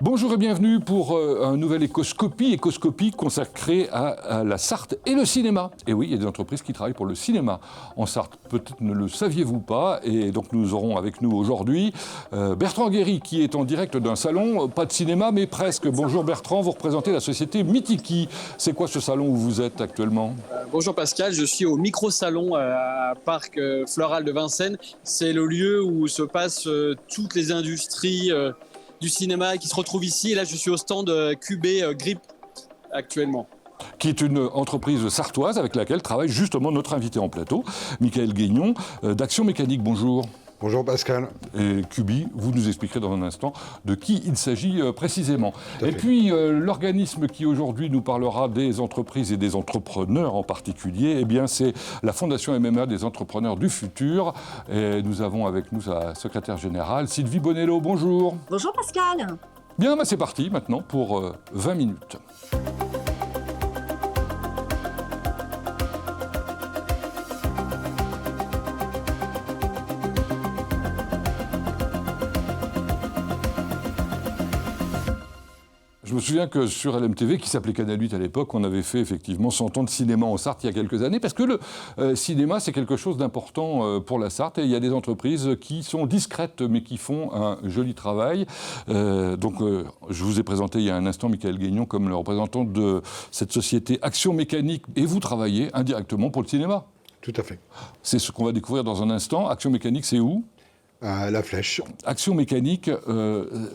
Bonjour et bienvenue pour un nouvel Écoscopie consacré à la Sarthe et le cinéma. Et oui, il y a des entreprises qui travaillent pour le cinéma en Sarthe. Peut-être ne le saviez-vous pas. Et donc nous aurons avec nous aujourd'hui Bertrand Guéry qui est en direct d'un salon, pas de cinéma mais presque. Bonjour Bertrand, vous représentez la société Mythiki. C'est quoi ce salon où vous êtes actuellement ? Bonjour Pascal, je suis au micro-salon à Parc Floral de Vincennes. C'est le lieu où se passent toutes les industries du cinéma qui se retrouvent ici. Et là, je suis au stand QB Grip actuellement. Qui est une entreprise sartoise avec laquelle travaille justement notre invité en plateau, Michael Guignon, d'Action Mécanique. Bonjour. Bonjour Pascal. Et Cubi, vous nous expliquerez dans un instant de qui il s'agit précisément. Et puis l'organisme qui aujourd'hui nous parlera des entreprises et des entrepreneurs en particulier, eh bien c'est la Fondation MMA des entrepreneurs du futur. Et nous avons avec nous sa secrétaire générale, Sylvie Bonello. Bonjour. Bonjour Pascal. Bien, c'est parti maintenant pour 20 minutes. Je me souviens que sur LMTV, qui s'appelait Canal 8 à l'époque, on avait fait effectivement 100 ans de cinéma en Sarthe il y a quelques années, parce que le cinéma, c'est quelque chose d'important pour la Sarthe, et il y a des entreprises qui sont discrètes, mais qui font un joli travail. Je vous ai présenté il y a un instant Michael Guignon comme le représentant de cette société Action Mécanique, et vous travaillez indirectement pour le cinéma. Tout à fait. C'est ce qu'on va découvrir dans un instant. Action Mécanique, c'est où ? À La Flèche. Action Mécanique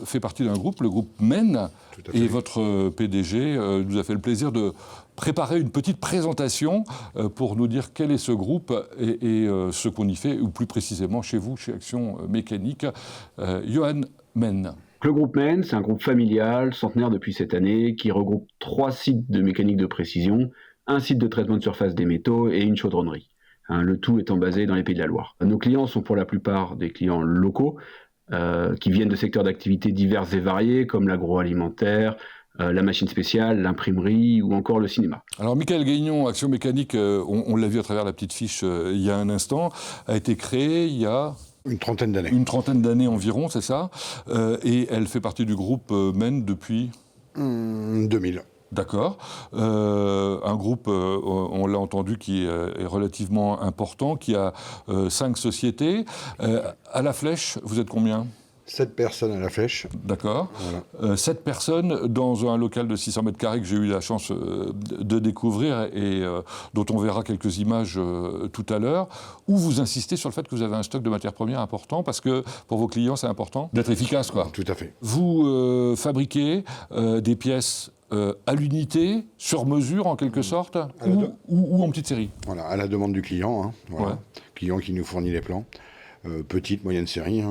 fait partie d'un groupe, le groupe MEN, et votre PDG nous a fait le plaisir de préparer une petite présentation pour nous dire quel est ce groupe et ce qu'on y fait, ou plus précisément chez vous, chez Action Mécanique. Johan Men. Le groupe MEN, c'est un groupe familial, centenaire depuis cette année, qui regroupe 3 sites de mécanique de précision, un site de traitement de surface des métaux et une chaudronnerie. Le tout étant basé dans les Pays de la Loire. Nos clients sont pour la plupart des clients locaux qui viennent de secteurs d'activité divers et variés comme l'agroalimentaire, la machine spéciale, l'imprimerie ou encore le cinéma. Alors Michael Guignon, Action Mécanique, on l'a vu à travers la petite fiche il y a un instant, a été créée il y a... Une trentaine d'années. Une trentaine d'années environ, c'est ça. Et elle fait partie du groupe MEN depuis... 2000. D'accord. Un groupe, on l'a entendu, qui est relativement important, qui a 5 sociétés. À La Flèche, vous êtes combien ? 7 personnes à La Flèche. D'accord. Voilà. 7 personnes dans un local de 600 mètres carrés que j'ai eu la chance de découvrir et dont on verra quelques images tout à l'heure, où vous insistez sur le fait que vous avez un stock de matières premières important, parce que pour vos clients, c'est important d'être efficace, quoi. Tout à fait. Vous fabriquez des pièces à l'unité, sur mesure en quelque sorte, ou en petite série. Voilà, à la demande du client. Hein, voilà. Ouais. Client qui nous fournit les plans. Petite, moyenne série,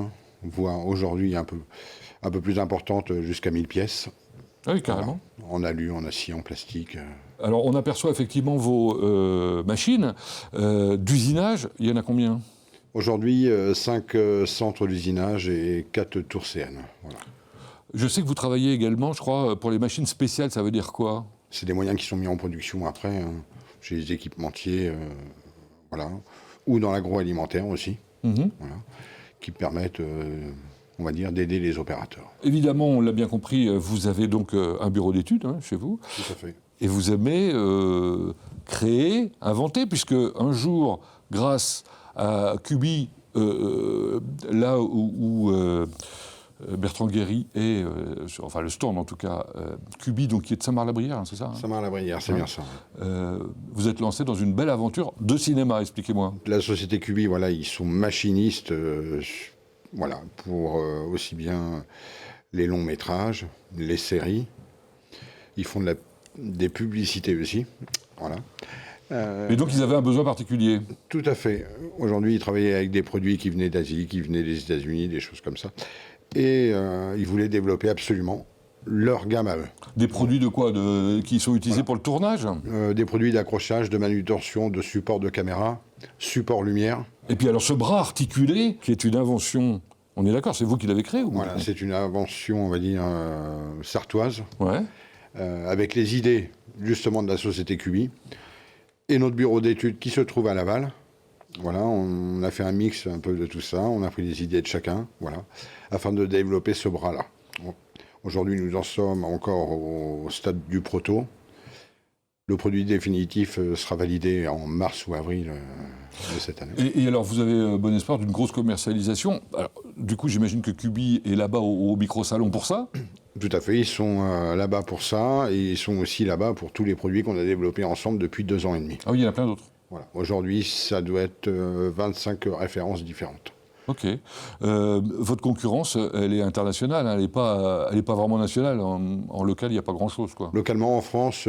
voire aujourd'hui un peu plus importante, jusqu'à 1000 pièces. Ah oui, carrément. Voilà. En alu, en acier, en plastique. Alors on aperçoit effectivement vos machines d'usinage. Il y en a combien ? Aujourd'hui, 5 centres d'usinage et 4 tours CN. Voilà. Je sais que vous travaillez également, je crois, pour les machines spéciales. Ça veut dire quoi ? C'est des moyens qui sont mis en production après, chez les équipementiers, voilà, ou dans l'agroalimentaire aussi, voilà, qui permettent, on va dire, d'aider les opérateurs. Évidemment, on l'a bien compris, vous avez donc un bureau d'études chez vous. Tout à fait. Et vous aimez créer, inventer, puisque un jour, grâce à Cubi, là où Bertrand Guéry et, enfin le stand en tout cas, Cubi, donc qui est de Saint-Marc-la-Brière, c'est ça ? Saint-Marc-la-Brière, c'est bien ça. Vous êtes lancé dans une belle aventure de cinéma, expliquez-moi. La société Cubi, voilà, ils sont machinistes, voilà, pour aussi bien les longs métrages, les séries. Ils font des publicités aussi, voilà. Et donc ils avaient un besoin particulier. Tout à fait. Aujourd'hui, ils travaillaient avec des produits qui venaient d'Asie, qui venaient des États-Unis, des choses comme ça. Et ils voulaient développer absolument leur gamme à eux. Des produits de quoi qui sont utilisés pour le tournage ? Des produits d'accrochage, de manutention, de support de caméra, support lumière. Et puis alors ce bras articulé, qui est une invention, on est d'accord, c'est vous qui l'avez créé ou Voilà, c'est une invention, on va dire, sartoise, ouais. Avec les idées justement de la société Cubi. Et notre bureau d'études qui se trouve à Laval. Voilà, on a fait un mix un peu de tout ça, on a pris les idées de chacun, voilà, afin de développer ce bras-là. Aujourd'hui, nous en sommes encore au stade du proto. Le produit définitif sera validé en mars ou avril de cette année. Et alors, vous avez bon espoir d'une grosse commercialisation. Alors, du coup, j'imagine que Cubi est là-bas au micro-salon pour ça. Tout à fait, ils sont là-bas pour ça, et ils sont aussi là-bas pour tous les produits qu'on a développés ensemble depuis 2 ans et demi. Ah oui, il y en a plein d'autres. Voilà. Aujourd'hui, ça doit être 25 références différentes. Ok. Votre concurrence, elle est internationale, hein, elle n'est pas vraiment nationale. En local, il n'y a pas grand-chose, quoi. Localement, en France,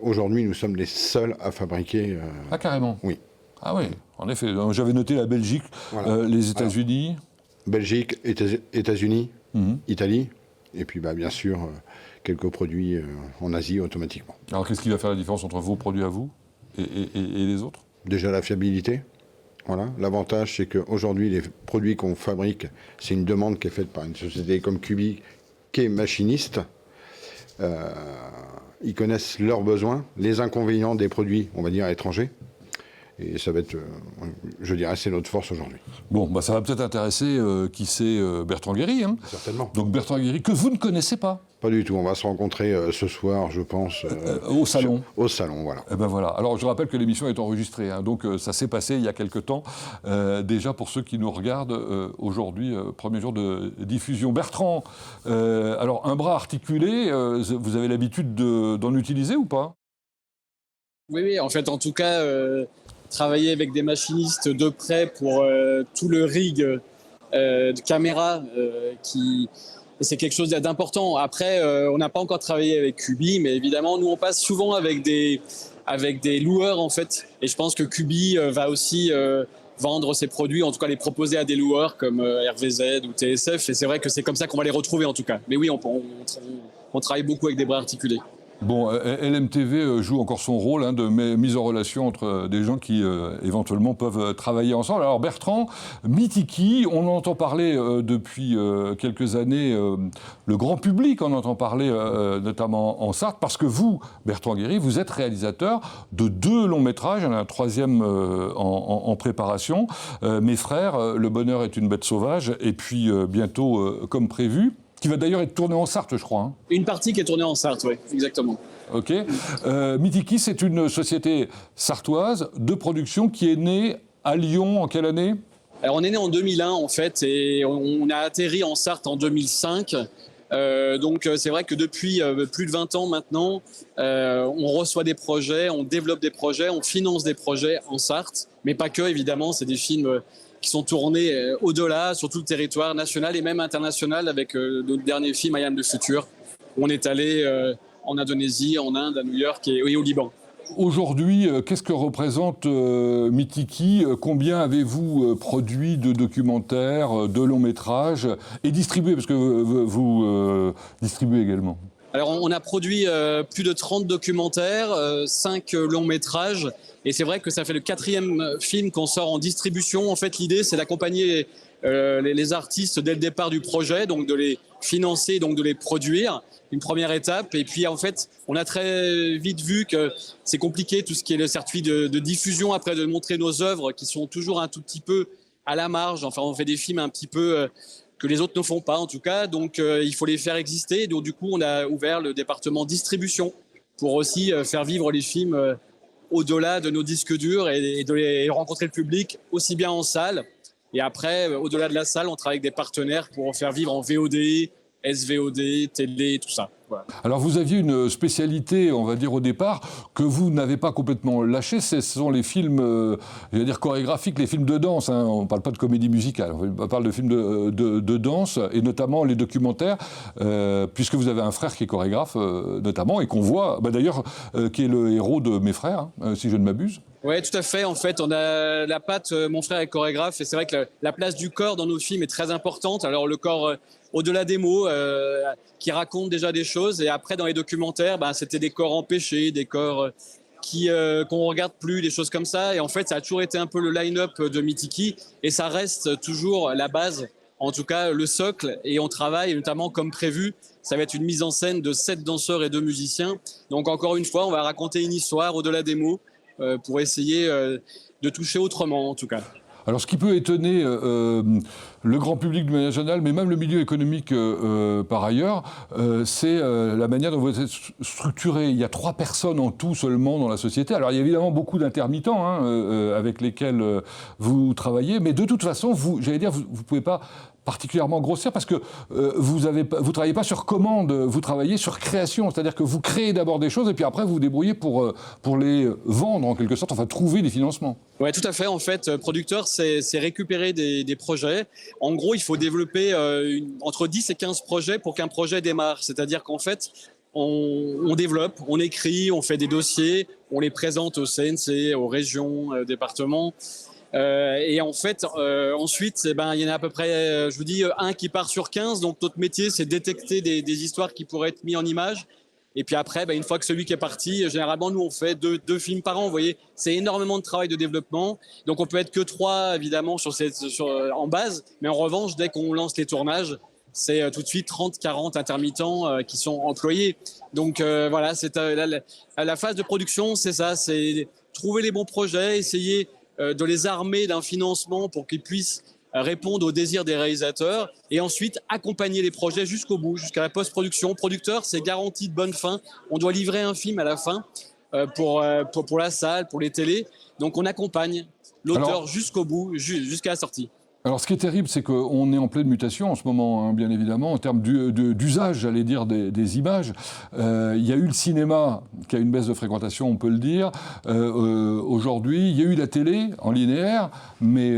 aujourd'hui, nous sommes les seuls à fabriquer... Ah, carrément. Oui. Ah oui, en effet. J'avais noté la Belgique, Voilà. les États-Unis. Belgique, États-Unis, Italie, et puis bien sûr, quelques produits en Asie automatiquement. Alors, qu'est-ce qui va faire la différence entre vos produits à vous et les autres? Déjà la fiabilité. Voilà. L'avantage, c'est qu'aujourd'hui, les produits qu'on fabrique, c'est une demande qui est faite par une société comme Cubi, qui est machiniste. Ils connaissent leurs besoins, les inconvénients des produits, on va dire, étrangers. Et ça va être, je dirais, c'est notre force aujourd'hui. Bon, ça va peut-être intéresser qui c'est Bertrand Guéry. Hein. Certainement. Donc Bertrand Guéry, que vous ne connaissez pas. Pas du tout. On va se rencontrer ce soir, je pense. Au salon. Au salon, voilà. Eh ben voilà. Alors je rappelle que l'émission est enregistrée, hein, donc ça s'est passé il y a quelque temps. Déjà pour ceux qui nous regardent aujourd'hui, premier jour de diffusion. Bertrand, alors un bras articulé, vous avez l'habitude d'en utiliser ou pas? Oui, en fait, en tout cas, travailler avec des machinistes de près pour tout le rig de caméra c'est quelque chose d'important. Après, on n'a pas encore travaillé avec Cubi, mais évidemment, nous, on passe souvent avec des loueurs, en fait. Et je pense que Cubi va aussi vendre ses produits, en tout cas les proposer à des loueurs comme RVZ ou TSF. Et c'est vrai que c'est comme ça qu'on va les retrouver, en tout cas. Mais oui, on travaille beaucoup avec des bras articulés. Bon, LMTV joue encore son rôle de mise en relation entre des gens qui éventuellement peuvent travailler ensemble. Alors Bertrand, Mitiki, on en entend parler depuis quelques années, le grand public en entend parler notamment en Sarthe, parce que vous, Bertrand Guéry, vous êtes réalisateur de 2 longs métrages, il y en a un 3e en préparation, Mes frères, Le bonheur est une bête sauvage, et puis bientôt comme prévu, qui va d'ailleurs être tourné en Sarthe, je crois. Hein. Une partie qui est tournée en Sarthe, oui, exactement. Ok. Mitiki, c'est une société sartoise de production qui est née à Lyon en quelle année? Alors, on est né en 2001, en fait, et on a atterri en Sarthe en 2005. Donc, c'est vrai que depuis plus de 20 ans maintenant, on reçoit des projets, on développe des projets, on finance des projets en Sarthe, mais pas que, évidemment, c'est des films qui sont tournés au-delà, sur tout le territoire national et même international, avec notre dernier film, I Am the Future, où on est allé en Indonésie, en Inde, à New York et au Liban. Aujourd'hui, qu'est-ce que représente Mitiki? Combien avez-vous produit de documentaires, de longs métrages et distribué? Parce que vous distribuez également. Alors, on a produit plus de 30 documentaires, 5 longs métrages. Et c'est vrai que ça fait le 4e film qu'on sort en distribution. En fait, l'idée, c'est d'accompagner les artistes dès le départ du projet, donc de les financer, donc de les produire, une première étape. Et puis, en fait, on a très vite vu que c'est compliqué, tout ce qui est le circuit de diffusion, après de montrer nos œuvres, qui sont toujours un tout petit peu à la marge. Enfin, on fait des films un petit peu que les autres ne font pas, en tout cas. Donc, il faut les faire exister. Donc, du coup, on a ouvert le département distribution pour aussi faire vivre les films au-delà de nos disques durs et de les rencontrer le public aussi bien en salle. Et après, au-delà de la salle, on travaille avec des partenaires pour faire vivre en VOD, SVOD, télé, tout ça. Voilà. Alors vous aviez une spécialité, on va dire au départ, que vous n'avez pas complètement lâchée, ce sont les films, je vais dire chorégraphiques, les films de danse. Hein. On ne parle pas de comédie musicale, on parle de films de danse, et notamment les documentaires, puisque vous avez un frère qui est chorégraphe, notamment, et qu'on voit, d'ailleurs, qui est le héros de Mes frères, hein, si je ne m'abuse. Oui, tout à fait. En fait, on a la patte, mon frère est chorégraphe, et c'est vrai que la place du corps dans nos films est très importante. Alors le corps, au-delà des mots, qui racontent déjà des choses. Et après, dans les documentaires, c'était des corps empêchés, des corps qu'on regarde plus, des choses comme ça. Et en fait, ça a toujours été un peu le line-up de Mitiki, et ça reste toujours la base, en tout cas le socle. Et on travaille notamment comme prévu. Ça va être une mise en scène de 7 danseurs et 2 musiciens. Donc encore une fois, on va raconter une histoire au-delà des mots, pour essayer de toucher autrement, en tout cas. Alors, ce qui peut étonner le grand public de manière générale, mais même le milieu économique par ailleurs, c'est la manière dont vous êtes structuré. Il y a 3 personnes en tout seulement dans la société. Alors il y a évidemment beaucoup d'intermittents avec lesquels vous travaillez, mais de toute façon, vous ne pouvez pas particulièrement grossir parce que vous ne travaillez pas sur commande, vous travaillez sur création, c'est-à-dire que vous créez d'abord des choses et puis après vous vous débrouillez pour les vendre en quelque sorte, enfin trouver des financements. Oui, tout à fait. En fait, producteur, c'est récupérer des projets. En gros, il faut développer entre 10 et 15 projets pour qu'un projet démarre. C'est-à-dire qu'en fait, on développe, on écrit, on fait des dossiers, on les présente au CNC, aux régions, départements. Et en fait, ensuite, il y en a à peu près, je vous dis, 1 qui part sur 15. Donc, notre métier, c'est détecter des histoires qui pourraient être mises en image. Et puis après, une fois que celui qui est parti, généralement, nous, on fait deux films par an. Vous voyez, c'est énormément de travail de développement. Donc, on peut être que 3, évidemment, en base. Mais en revanche, dès qu'on lance les tournages, c'est tout de suite 30, 40 intermittents qui sont employés. Donc, voilà, c'est la phase de production, c'est ça. C'est trouver les bons projets, essayer de les armer d'un financement pour qu'ils puissent répondre aux désirs des réalisateurs et ensuite accompagner les projets jusqu'au bout, jusqu'à la post-production. Producteur, c'est garantie de bonne fin. On doit livrer un film à la fin pour la salle, pour les télés. Donc on accompagne l'auteur jusqu'au bout, jusqu'à la sortie. Alors, ce qui est terrible, c'est qu'on est en pleine mutation en ce moment, bien évidemment, en termes d'usage, j'allais dire, des images. Il y a eu le cinéma qui a une baisse de fréquentation, on peut le dire. Aujourd'hui, il y a eu la télé en linéaire, mais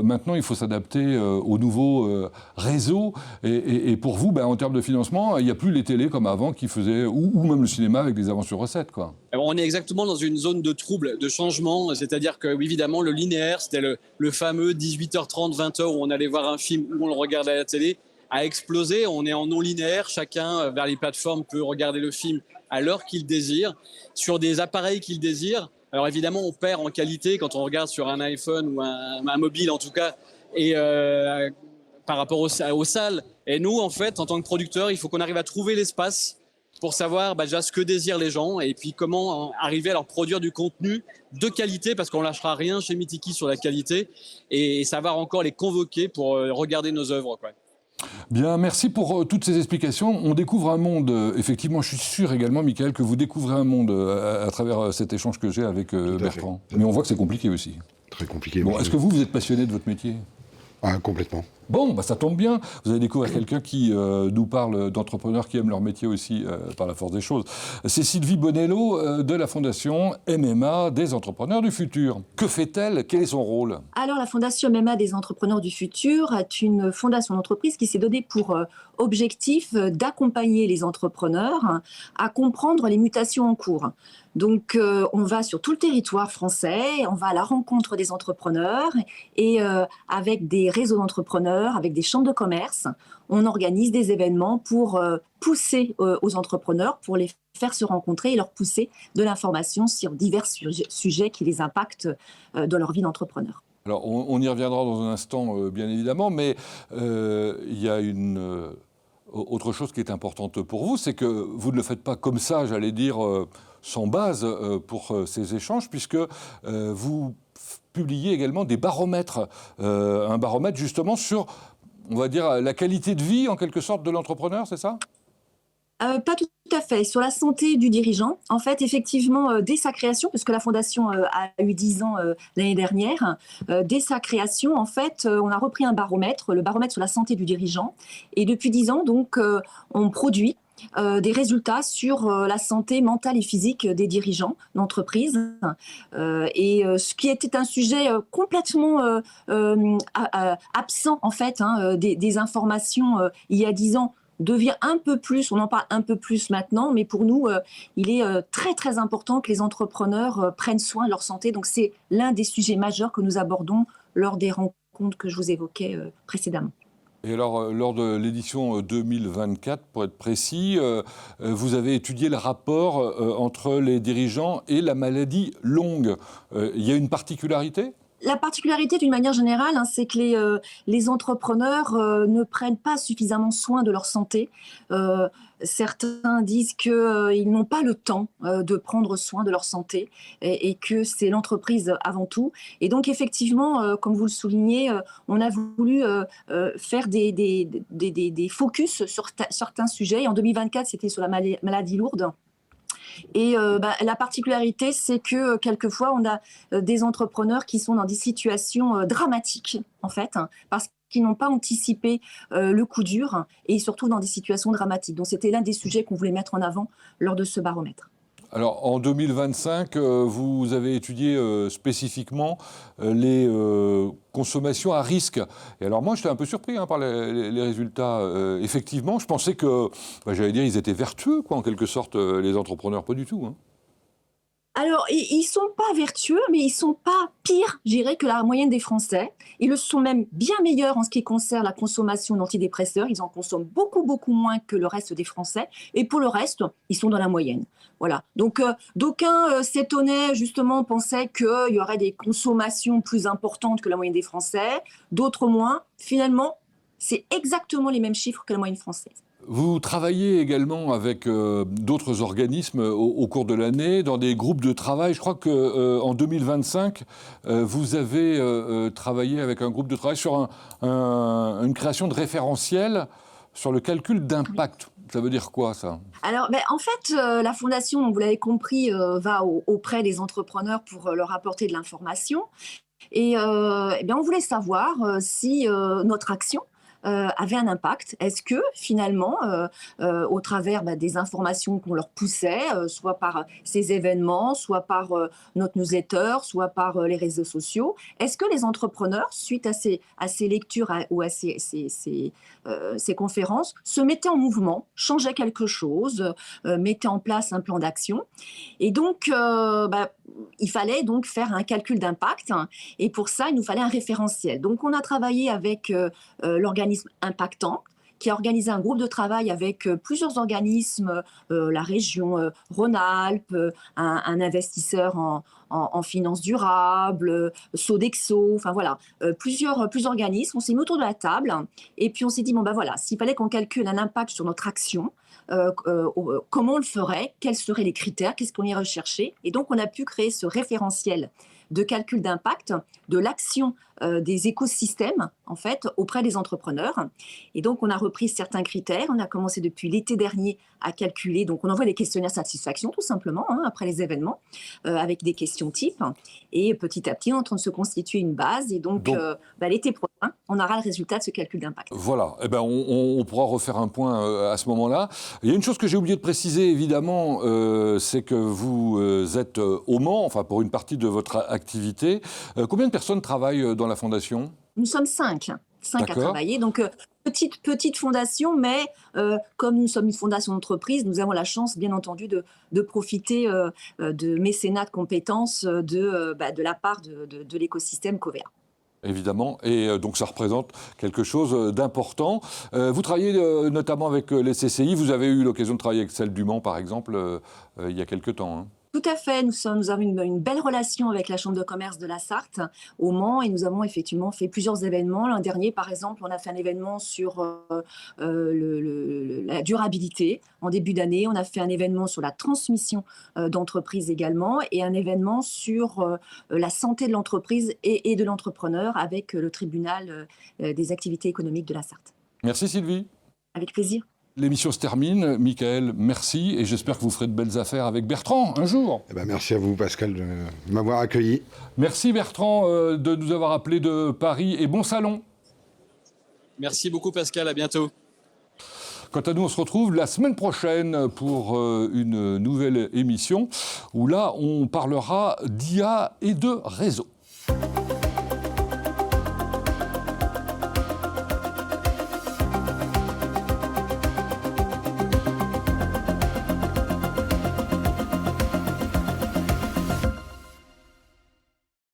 maintenant, il faut s'adapter aux nouveaux réseaux. Et pour vous, en termes de financement, il n'y a plus les télés comme avant qui faisaient, ou même le cinéma avec des avances sur recettes, quoi. Alors, on est exactement dans une zone de trouble, de changement. C'est-à-dire que, évidemment, le linéaire, c'était le fameux 18h30, 20h où on allait voir un film, où on le regardait à la télé, a explosé. On est en non linéaire. Chacun, vers les plateformes, peut regarder le film à l'heure qu'il désire, sur des appareils qu'il désire. Alors, évidemment, on perd en qualité quand on regarde sur un iPhone ou un mobile, en tout cas, et par rapport aux salles. Et nous, en fait, en tant que producteur, il faut qu'on arrive à trouver l'espace pour savoir déjà ce que désirent les gens et puis comment arriver à leur produire du contenu de qualité, parce qu'on lâchera rien chez Mythiky sur la qualité, et savoir encore les convoquer pour regarder nos œuvres, quoi. Bien, merci pour toutes ces explications. On découvre un monde, effectivement, je suis sûr également, Michael, que vous découvrez un monde à travers cet échange que j'ai avec Bertrand. Mais on voit que c'est compliqué aussi. Très compliqué. Bon, est-ce que vous êtes passionné de votre métier ? Complètement. Bon, ça tombe bien. Vous allez découvrir quelqu'un qui nous parle d'entrepreneurs qui aiment leur métier aussi par la force des choses. C'est Sylvie Bonello de la Fondation MMA des Entrepreneurs du Futur. Que fait-elle ? Quel est son rôle ? Alors, la Fondation MMA des Entrepreneurs du Futur est une fondation d'entreprise qui s'est donnée pour objectif d'accompagner les entrepreneurs à comprendre les mutations en cours. Donc, on va sur tout le territoire français, on va à la rencontre des entrepreneurs et avec des réseaux d'entrepreneurs, avec des chambres de commerce, on organise des événements pour pousser aux entrepreneurs, pour les faire se rencontrer et leur pousser de l'information sur divers sujets qui les impactent dans leur vie d'entrepreneur. Alors, on y reviendra dans un instant, bien évidemment, mais il y a autre chose qui est importante pour vous, c'est que vous ne le faites pas comme ça, j'allais dire, sans base pour ces échanges, puisque vous publiez également des baromètres, un baromètre justement sur, on va dire, la qualité de vie en quelque sorte de l'entrepreneur, c'est ça ? Pas tout à fait. Sur la santé du dirigeant, en fait, effectivement, dès sa création, puisque la Fondation a eu 10 ans l'année dernière, dès sa création, en fait, on a repris un baromètre, le baromètre sur la santé du dirigeant. Et depuis 10 ans, donc, on produit des résultats sur la santé mentale et physique des dirigeants d'entreprise. Et ce qui était un sujet complètement absent, en fait, des informations il y a 10 ans, devient un peu plus, on en parle un peu plus maintenant, mais pour nous, il est très très important que les entrepreneurs prennent soin de leur santé. Donc c'est l'un des sujets majeurs que nous abordons lors des rencontres que je vous évoquais précédemment. Et alors, lors de l'édition 2024, pour être précis, vous avez étudié le rapport entre les dirigeants et la maladie longue. Il y a une particularité ? La particularité, d'une manière générale, c'est que les entrepreneurs ne prennent pas suffisamment soin de leur santé. Certains disent qu'ils n'ont pas le temps de prendre soin de leur santé et que c'est l'entreprise avant tout. Et donc, effectivement, comme vous le soulignez, on a voulu faire des focus sur certains sujets. Et en 2024, c'était sur la maladie lourde. Et la particularité, c'est que quelquefois, on a des entrepreneurs qui sont dans des situations dramatiques, en fait, parce qu'ils n'ont pas anticipé le coup dur et surtout dans des situations dramatiques. Donc, c'était l'un des sujets qu'on voulait mettre en avant lors de ce baromètre. Alors, en 2025, vous avez étudié spécifiquement les consommations à risque. Et alors, moi, j'étais un peu surpris par les résultats. Effectivement, je pensais que, j'allais dire, ils étaient vertueux, quoi, en quelque sorte, les entrepreneurs. Pas du tout. Hein. Alors, ils ne sont pas vertueux, mais ils ne sont pas pires, je dirais, que la moyenne des Français. Ils le sont même bien meilleurs en ce qui concerne la consommation d'antidépresseurs. Ils en consomment beaucoup, beaucoup moins que le reste des Français. Et pour le reste, ils sont dans la moyenne. Voilà. Donc, d'aucuns s'étonnaient, justement, pensaient qu'il y aurait des consommations plus importantes que la moyenne des Français, d'autres moins. Finalement, c'est exactement les mêmes chiffres que la moyenne française. Vous travaillez également avec d'autres organismes au cours de l'année, dans des groupes de travail. Je crois qu'en 2025, vous avez travaillé avec un groupe de travail sur une création de référentiels sur le calcul d'impact. Ça veut dire quoi, ça ? Alors, en fait, la Fondation, vous l'avez compris, va auprès des entrepreneurs pour leur apporter de l'information. Et on voulait savoir si notre action avait un impact. Est-ce que finalement, au travers des informations qu'on leur poussait, soit par ces événements, soit par notre newsletter, soit par les réseaux sociaux, est-ce que les entrepreneurs, suite à ces lectures ou à ces conférences, se mettaient en mouvement, changeaient quelque chose, mettaient en place un plan d'action? Et donc, il fallait donc faire un calcul d'impact. Et pour ça, il nous fallait un référentiel. Donc, on a travaillé avec l'organisme Impactant, qui a organisé un groupe de travail avec plusieurs organismes, la région Rhône-Alpes, un investisseur en finances durables, Sodexo, enfin voilà, plusieurs organismes. On s'est mis autour de la table et puis on s'est dit, voilà, s'il fallait qu'on calcule un impact sur notre action, comment on le ferait, quels seraient les critères, qu'est-ce qu'on irait rechercher. Et donc, on a pu créer ce référentiel de calcul d'impact de l'action des écosystèmes, en fait, auprès des entrepreneurs. Et donc, on a repris certains critères. On a commencé depuis l'été dernier à calculer. Donc, on envoie des questionnaires satisfaction, tout simplement, après les événements, avec des questions types. Et petit à petit, on est en train de se constituer une base. Et donc l'été prochain, on aura le résultat de ce calcul d'impact. Voilà. On pourra refaire un point à ce moment-là. Il y a une chose que j'ai oublié de préciser, évidemment, c'est que vous êtes au Mans, enfin, pour une partie de votre activité. Combien de personnes travaillent dans la Fondation ? Nous sommes 5 à travailler. Donc, petite fondation, mais comme nous sommes une fondation d'entreprise, nous avons la chance, bien entendu, de profiter de mécénat de compétences de la part de l'écosystème Covéa. Évidemment, et donc ça représente quelque chose d'important. Vous travaillez notamment avec les CCI, vous avez eu l'occasion de travailler avec celle du Mans, par exemple, il y a quelques temps. Hein. Tout à fait. Nous avons une belle relation avec la Chambre de commerce de la Sarthe au Mans et nous avons effectivement fait plusieurs événements. L'an dernier, par exemple, on a fait un événement sur la durabilité. En début d'année, on a fait un événement sur la transmission d'entreprise également et un événement sur la santé de l'entreprise et de l'entrepreneur avec le tribunal des activités économiques de la Sarthe. Merci Sylvie. Avec plaisir. L'émission se termine. Michael, merci. Et j'espère que vous ferez de belles affaires avec Bertrand un jour. Merci à vous, Pascal, de m'avoir accueilli. Merci Bertrand de nous avoir appelés de Paris et bon salon. Merci beaucoup Pascal, à bientôt. Quant à nous, on se retrouve la semaine prochaine pour une nouvelle émission où là, on parlera d'IA et de réseau.